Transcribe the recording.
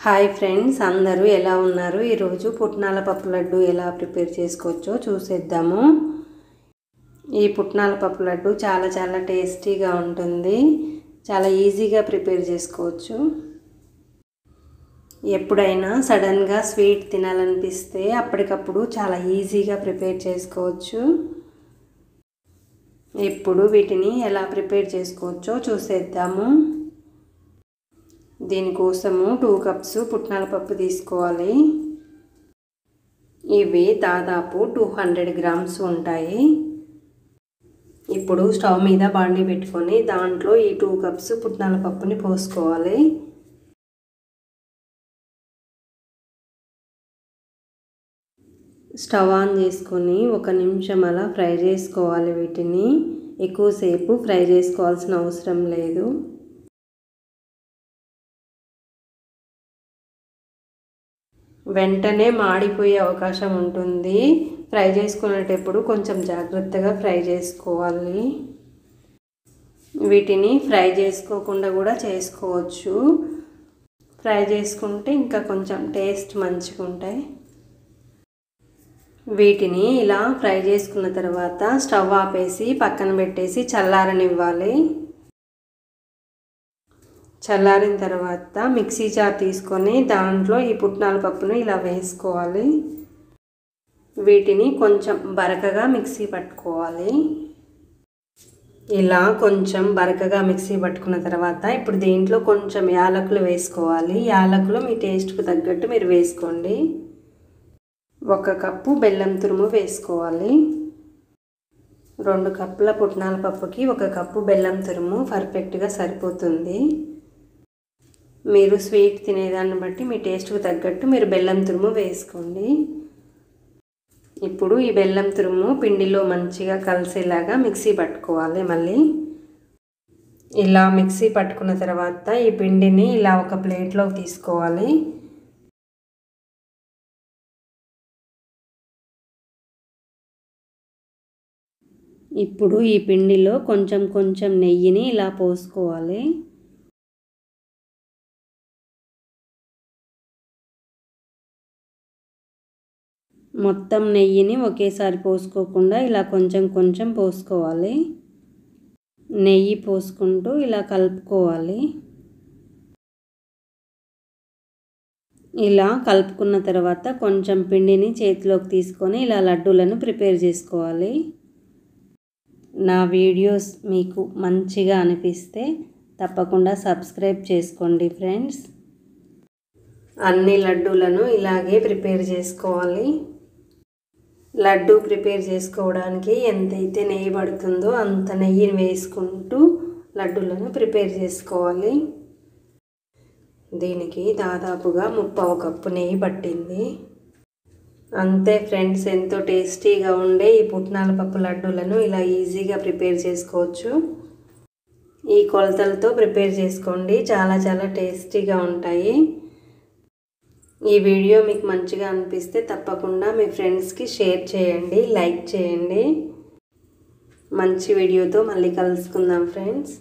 Hi friends, అందరూ ఎలా ఉన్నారు? ఈరోజు పుట్నాల పప్పు లడ్డు ఎలా ప్రిపేర్ చేసుకోవచ్చో చూసేద్దాము. ఈ పుట్నాల పప్పు లడ్డు చాలా టేస్టీగా ఉంటుంది. చాలా ఈజీగా ప్రిపేర్ చేసుకోవచ్చు. ఎప్పుడైనా సడన్గా స్వీట్ తినాలనిపిస్తే అప్పటికప్పుడు చాలా ఈజీగా ప్రిపేర్ చేసుకోవచ్చు. ఇప్పుడు వీటిని ఎలా ప్రిపేర్ చేసుకోవచ్చో చూసేద్దాము. దీనికోసము 2 కప్స్ పుట్నాల పప్పు తీసుకోవాలి. ఇవి దాదాపు 200 గ్రామ్స్ ఉంటాయి. ఇప్పుడు స్టవ్ మీద బాండీ పెట్టుకొని దాంట్లో ఈ 2 కప్స్ పుట్నాల పప్పుని పోసుకోవాలి. స్టవ్ ఆన్ చేసుకొని 1 నిమిషం అలా ఫ్రై చేసుకోవాలి. వీటిని ఎక్కువసేపు ఫ్రై చేసుకోవాల్సిన అవసరం లేదు. వెంటనే మాడిపోయే అవకాశం ఉంటుంది. ఫ్రై చేసుకునేటప్పుడు కొంచెం జాగ్రత్తగా ఫ్రై చేసుకోవాలి. వీటిని ఫ్రై చేసుకోకుండా కూడా చేసుకోవచ్చు. ఫ్రై చేసుకుంటే ఇంకా కొంచెం టేస్ట్ మంచిగా ఉంటాయి. వీటిని ఇలా ఫ్రై చేసుకున్న తర్వాత స్టవ్ ఆపేసి పక్కన పెట్టేసి చల్లారనివ్వాలి. చల్లారిన తర్వాత మిక్సీ జార్ తీసుకొని దాంట్లో ఈ పుట్నాల పప్పును ఇలా వేసుకోవాలి. వీటిని కొంచెం బరకగా మిక్సీ పట్టుకోవాలి. ఇలా కొంచెం బరకగా మిక్సీ పట్టుకున్న తర్వాత ఇప్పుడు దీంట్లో కొంచెం యాలకులు వేసుకోవాలి. యాలకులు మీ టేస్ట్కు తగ్గట్టు మీరు వేసుకోండి. 1 కప్పు బెల్లం తురుము వేసుకోవాలి. 2 కప్పుల పుట్నాల పప్పుకి 1 కప్పు బెల్లం తురుము పర్ఫెక్ట్గా సరిపోతుంది. మీరు స్వీట్ తినేదాన్ని బట్టి మీ టేస్ట్కు తగ్గట్టు మీరు బెల్లం తురుము వేసుకోండి. ఇప్పుడు ఈ బెల్లం తురుము పిండిలో మంచిగా కలిసేలాగా మిక్సీ పట్టుకోవాలి. మళ్ళీ ఇలా మిక్సీ పట్టుకున్న తర్వాత ఈ పిండిని ఇలా ఒక ప్లేట్లోకి తీసుకోవాలి. ఇప్పుడు ఈ పిండిలో కొంచెం నెయ్యిని ఇలా పోసుకోవాలి. మొత్తం నెయ్యిని ఒకేసారి పోసుకోకుండా ఇలా కొంచెం పోసుకోవాలి. నెయ్యి పోసుకుంటూ ఇలా కలుపుకోవాలి. ఇలా కలుపుకున్న తర్వాత కొంచెం పిండిని చేతిలోకి తీసుకొని ఇలా లడ్డూలను ప్రిపేర్ చేసుకోవాలి. నా వీడియోస్ మీకు మంచిగా అనిపిస్తే తప్పకుండా సబ్స్క్రైబ్ చేసుకోండి ఫ్రెండ్స్. అన్ని లడ్డూలను ఇలాగే ప్రిపేర్ చేసుకోవాలి. లడ్డు ప్రిపేర్ చేసుకోవడానికి ఎంతైతే నెయ్యి పడుతుందో అంత నెయ్యిని వేసుకుంటూ లడ్డూలను ప్రిపేర్ చేసుకోవాలి. దీనికి దాదాపుగా 3/4 కప్పు నెయ్యి పట్టింది. అంతే ఫ్రెండ్స్, ఎంతో టేస్టీగా ఉండే ఈ పుట్నాల పప్పు లడ్డూలను ఇలా ఈజీగా ప్రిపేర్ చేసుకోవచ్చు. ఈ కొలతలతో ప్రిపేర్ చేసుకోండి. చాలా టేస్టీగా ఉంటాయి. ఈ వీడియో మీకు మంచిగా అనిపిస్తే తప్పకుండా మీ ఫ్రెండ్స్కి షేర్ చేయండి, లైక్ చేయండి. మంచి వీడియోతో మళ్ళీ కలుసుకుందాం ఫ్రెండ్స్.